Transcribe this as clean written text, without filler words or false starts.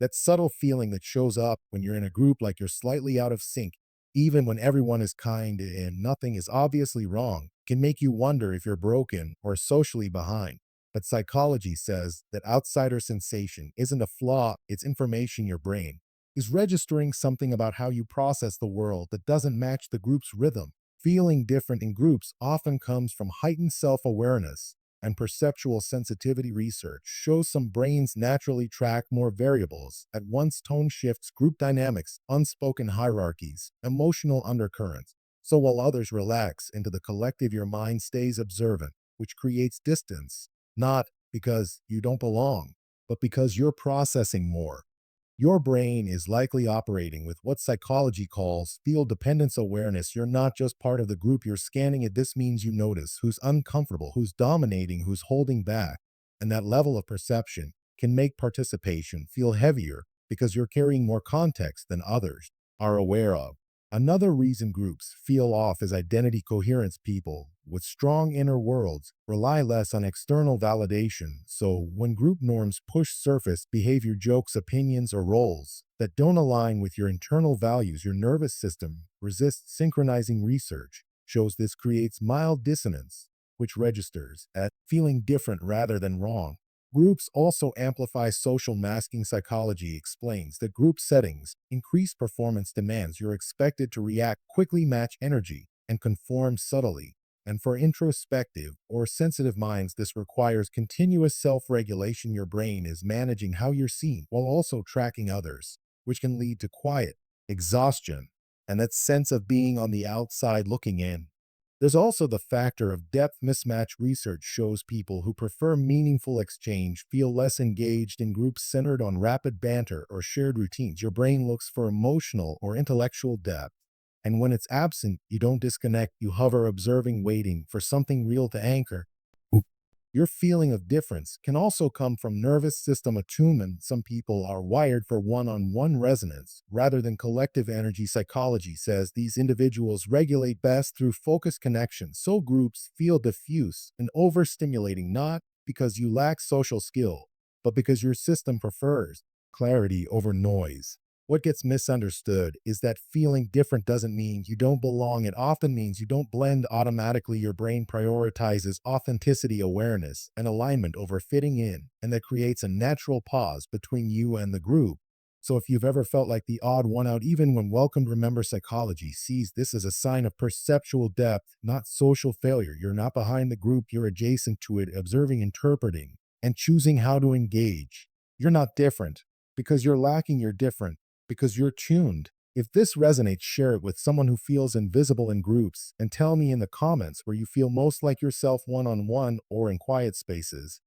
That subtle feeling that shows up when you're in a group like you're slightly out of sync, even when everyone is kind and nothing is obviously wrong, can make you wonder if you're broken or socially behind. But psychology says that outsider sensation isn't a flaw, it's information your brain is registering something about how you process the world that doesn't match the group's rhythm. Feeling different in groups often comes from heightened self awareness, and perceptual sensitivity research shows some brains naturally track more variables at once: tone shifts, group dynamics, unspoken hierarchies, emotional undercurrents. So while others relax into the collective, your mind stays observant, which creates distance, not because you don't belong, but because you're processing more. Your brain is likely operating with what psychology calls field dependence awareness. You're not just part of the group, you're scanning it. This means you notice who's uncomfortable, who's dominating, who's holding back. And that level of perception can make participation feel heavier because you're carrying more context than others are aware of. Another reason groups feel off is identity coherence. People with strong inner worlds rely less on external validation. So when group norms push surface behavior, jokes, opinions, or roles that don't align with your internal values, your nervous system resists synchronizing. Research shows this creates mild dissonance, which registers as feeling different rather than wrong. Groups also amplify social masking. Psychology explains that group settings increase performance demands. You're expected to react quickly, match energy, and conform subtly. And for introspective or sensitive minds, this requires continuous self regulation. Your brain is managing how you're seen while also tracking others, which can lead to quiet exhaustion and that sense of being on the outside looking in. There's also the factor of depth mismatch. Research shows people who prefer meaningful exchange feel less engaged in groups centered on rapid banter or shared routines. Your brain looks for emotional or intellectual depth. And when it's absent, you don't disconnect, you hover, observing, waiting for something real to anchor. Your feeling of difference can also come from nervous system attunement. Some people are wired for one on one resonance rather than collective energy. Psychology says these individuals regulate best through focused connections, so groups feel diffuse and overstimulating, not because you lack social skill, but because your system prefers clarity over noise. What gets misunderstood is that feeling different doesn't mean you don't belong. It often means you don't blend automatically. Your brain prioritizes authenticity, awareness, and alignment over fitting in, and that creates a natural pause between you and the group. So if you've ever felt like the odd one out, even when welcomed, remember psychology sees this as a sign of perceptual depth, not social failure. You're not behind the group, you're adjacent to it, observing, interpreting, and choosing how to engage. You're not different because you're lacking, you're different because you're tuned. If this resonates, share it with someone who feels invisible in groups, and tell me in the comments where you feel most like yourself, one on one or in quiet spaces.